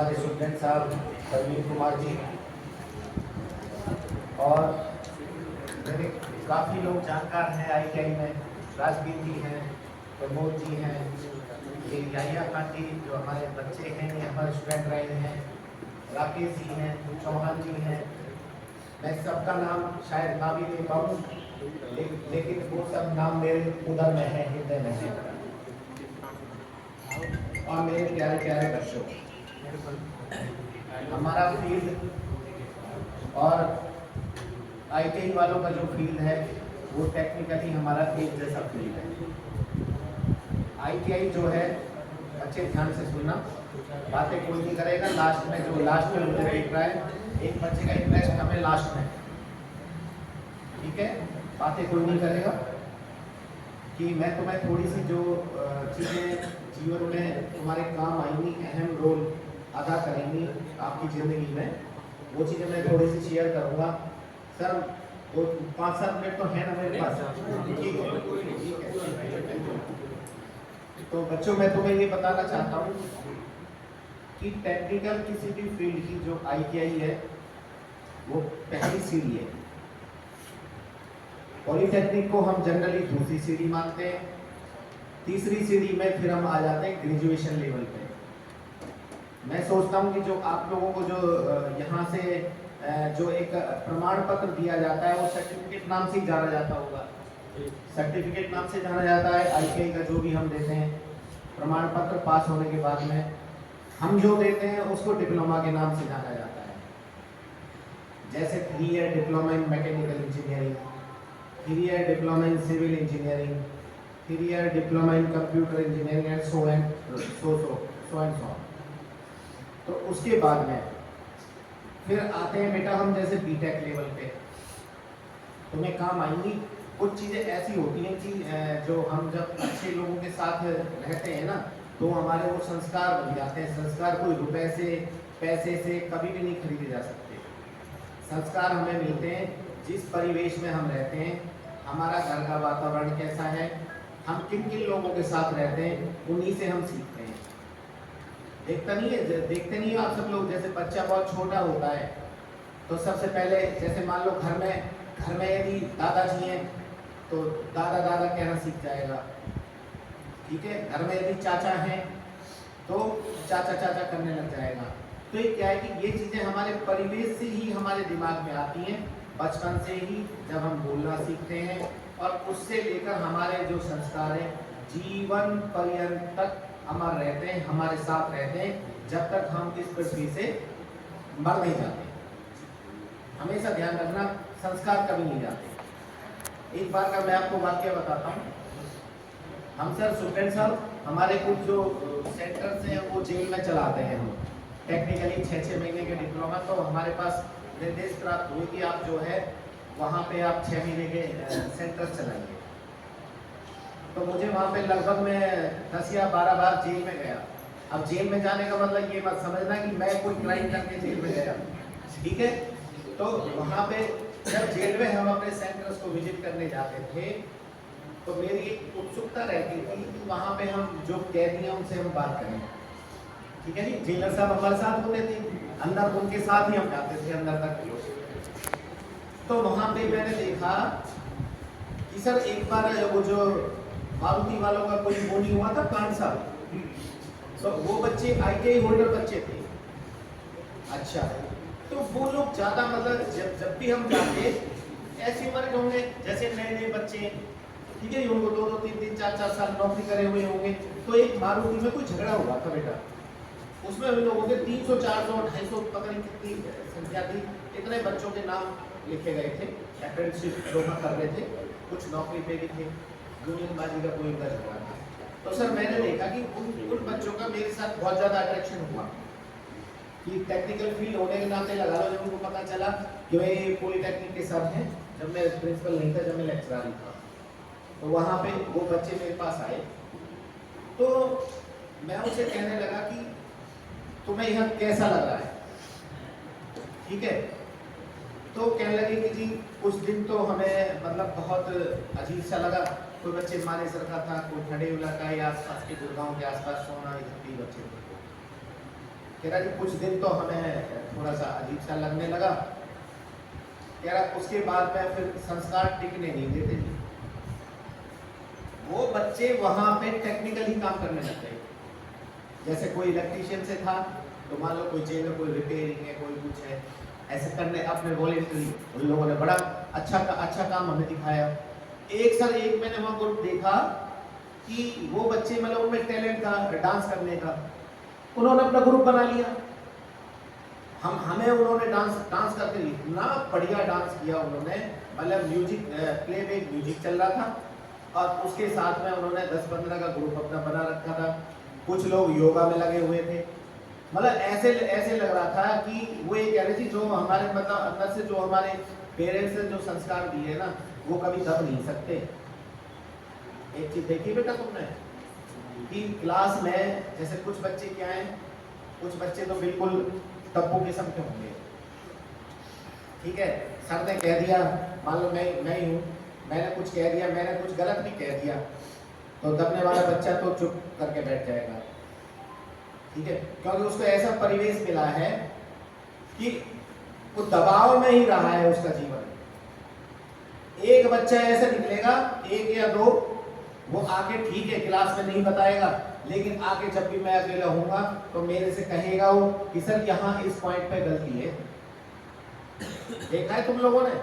हमारे स्टूडेंट साहब प्रवीण कुमार जी, और मेरे काफ़ी लोग जानकार हैं ITI में। राजवीर जी हैं, प्रमोद जी हैं, ये याहिया खान जी जो हमारे बच्चे हैं, ये हमारे स्टूडेंट रहे हैं, राकेश जी हैं, चौहान जी हैं। मैं सबका नाम शायद ना भी ले पाऊँ, लेकिन वो सब नाम मेरे उधर में है, हृदय में है। और मेरे प्यारे प्यारे बच्चों, हमारा फील्ड और ITI वालों का जो फील्ड है वो टेक्निकली हमारा एक जैसा फील्ड है। ITI जो है, अच्छे ध्यान से सुनना, बातें कोई नहीं करेगा। लास्ट में जो लास्ट में मुझे देख रहा है, एक बच्चे का इंटरेस्ट हमें लास्ट में, ठीक है, बातें कोई नहीं करेगा। कि मैं तुम्हें थोड़ी सी जो चीज़ें जीवन में तुम्हारे काम आएंगी, अहम रोल अदा करेंगी आपकी ज़िंदगी में, वो चीज़ें मैं थोड़ी सी शेयर करूँगा। सर वो 5-7 मिनट तो है ना मेरे पास? ठीक है। तो बच्चों, मैं तुम्हें ये बताना चाहता हूँ कि टेक्निकल किसी भी फील्ड की जो ITI है वो पहली सीढ़ी है। पॉलीटेक्निक को हम जनरली दूसरी सीढ़ी मानते हैं। तीसरी सीढ़ी में फिर हम आ जाते हैं ग्रेजुएशन लेवल पे। मैं सोचता हूँ कि जो आप लोगों को जो यहाँ से जो एक प्रमाण पत्र दिया जाता है वो सर्टिफिकेट नाम से ही जाना जाता होगा। सर्टिफिकेट नाम से जाना जाता है ITI का जो भी हम देते हैं, प्रमाण पत्र पास होने के बाद में हम जो देते हैं उसको डिप्लोमा के नाम से जाना जाता है। जैसे 3 year diploma in mechanical engineering, 3 year diploma in civil engineering, 3 year diploma in computer engineering and so and so. तो उसके बाद में फिर आते हैं बेटा हम जैसे BTech लेवल पे, तुम्हें काम आएंगी कुछ चीज़ें ऐसी होती हैं कि जो हम जब अच्छे लोगों के साथ रहते हैं ना, तो हमारे वो संस्कार बन जाते हैं। संस्कार कोई रुपए से, पैसे से कभी भी नहीं खरीदे जा सकते। संस्कार हमें मिलते हैं जिस परिवेश में हम रहते हैं, हमारा घर का वातावरण कैसा है, हम किन किन लोगों के साथ रहते हैं, उन्हीं से हम सीखते हैं। देखते नहीं हो आप सब लोग, जैसे बच्चा बहुत छोटा होता है तो सबसे पहले जैसे मान लो घर में यदि दादाजी हैं तो दादा दादा कहना सीख जाएगा, ठीक है। घर में यदि चाचा हैं तो चाचा चाचा करने लग जाएगा। तो ये क्या है कि ये चीज़ें हमारे परिवेश से ही हमारे दिमाग में आती हैं, बचपन से ही जब हम बोलना सीखते हैं, और उससे लेकर हमारे जो संस्कार हैं जीवन पर्यंत तक हमारे रहते हैं, हमारे साथ रहते हैं, जब तक हम इस पृथ्वी से मर नहीं जाते। हमेशा ध्यान रखना, संस्कार कभी नहीं जाते। एक बार का मैं आपको वाक्य बताता हूँ। हम सर स्टूडेंट साहब, हमारे कुछ जो सेंटर्स हैं वो जेल में चलाते हैं। हम टेक्निकली 6-6 महीने के डिप्लोमा, तो हमारे पास निर्देश प्राप्त हुए कि आप जो है वहाँ पे आप 6 महीने के सेंटर चलाइए। तो मुझे वहाँ पे लगभग मैं 10 या 12 बार जेल में गया। अब जेल में जाने का मतलब ये मत समझना कि मैं कोई क्राइम करके जेल में गया, ठीक है। तो वहाँ पे जब जेल में हम अपने सेंटर्स को विजिट करने जाते थे तो मेरी एक उत्सुकता रहती थी कि वहाँ पे हम जो कैदी हैं उनसे हम बात करें, ठीक है जी। जेलर साहब हमारे साथ होते थे, अंदर उनके साथ ही हम जाते थे अंदर तक। तो वहाँ पे मैंने देखा कि सर एक बार वो जो मारुति वालों का कोई वो नहीं हुआ था कांड साहब, तो वो बच्चे ITI होल्डर बच्चे थे। अच्छा, तो वो लोग ज़्यादा मतलब जब भी हम जाते ऐसी उम्र के होंगे जैसे नए बच्चे, ठीक है, उनको 2-2, 3-3, 4-4 साल नौकरी करे हुए होंगे। तो एक मारुति में कोई झगड़ा हुआ था बेटा, उसमें उन लोगों के 300, 400, 250 पता नहीं कितनी संख्या थी, इतने बच्चों के नाम लिखे गए थे। अप्रेंटिसशिप लोग कर रहे थे, कुछ नौकरी पे भी थे, यूनियनबाजी का कोई झगड़ा था। तो सर मैंने देखा कि उन बच्चों का मेरे साथ बहुत ज़्यादा अट्रैक्शन हुआ कि टेक्निकल फील्ड होने के नाते लगा लो। जब उनको पता चला कि भाई पॉलीटेक्निक के साथ हैं, जब मैं प्रिंसिपल नहीं था, जब मैं लेक्चरर ही था, तो वहाँ पे वो बच्चे मेरे पास आए। तो मैं उनसे कहने लगा कि तुम्हें यह कैसा लग रहा है, ठीक है। तो कहने लगे कि जी कुछ दिन तो हमें मतलब बहुत अजीब सा लगा। कोई बच्चे मानेसर का था, कोई खड़े इलाका या आसपास के गुड़गांव के आसपास सोना, इधर भी बच्चे थे। कह रहा जी कुछ दिन तो हमें थोड़ा सा अजीब सा लगने लगा, कह रहा उसके बाद में फिर संस्कार टिकने नहीं देते जी। वो बच्चे वहां पे टेक्निकली काम करने लग गए। जैसे कोई इलेक्ट्रीशियन से था तो मान लो कोई चाहिए, कोई रिपेयरिंग है, कोई कुछ है, ऐसे करने अपने वॉलेंटरी उन लोगों ने बड़ा अच्छा काम हमें दिखाया। एक मैंने वहां ग्रुप देखा कि वो बच्चे मतलब उनमें टैलेंट था डांस करने का, उन्होंने अपना ग्रुप बना लिया। हमें उन्होंने डांस करके इतना बढ़िया डांस किया उन्होंने, मतलब म्यूजिक प्लेबैक म्यूजिक चल रहा था और उसके साथ में उन्होंने 10-15 का ग्रुप अपना बना रखा था। कुछ लोग योगा में लगे हुए थे, मतलब ऐसे लग रहा था कि वो ये कह रही थी जो हमारे मतलब अंदर से जो हमारे पेरेंट्स ने जो संस्कार दिए ना वो कभी दब नहीं सकते। एक चीज देखी बेटा तुमने कि क्लास में जैसे कुछ बच्चे क्या हैं, कुछ बच्चे तो बिल्कुल टप्पू किस्म के होंगे, ठीक है, सर ने कह दिया, मान लो मैं ही हूँ, मैंने कुछ कह दिया, मैंने कुछ गलत भी कह दिया तो दबने वाला बच्चा तो चुप करके बैठ जाएगा, ठीक है, क्योंकि उसको ऐसा परिवेश मिला है कि वो दबाव में ही रहा है उसका जीवन। एक बच्चा ऐसा निकलेगा, एक या दो, वो आके ठीक है क्लास में नहीं बताएगा, लेकिन आके जब भी मैं अकेला होऊंगा तो मेरे से कहेगा वो कि सर यहाँ इस पॉइंट पे गलती है। देखा है तुम लोगों ने,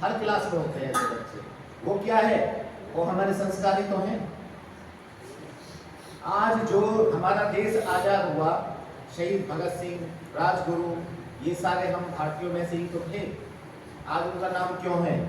हर क्लास में होते हैं ऐसे बच्चे। वो क्या है, वो हमारे संस्कारी तो हैं। आज जो हमारा देश आजाद हुआ, शहीद भगत सिंह, राजगुरु, ये सारे हम भारतीयों में से ही तो थे। आज उनका नाम क्यों है?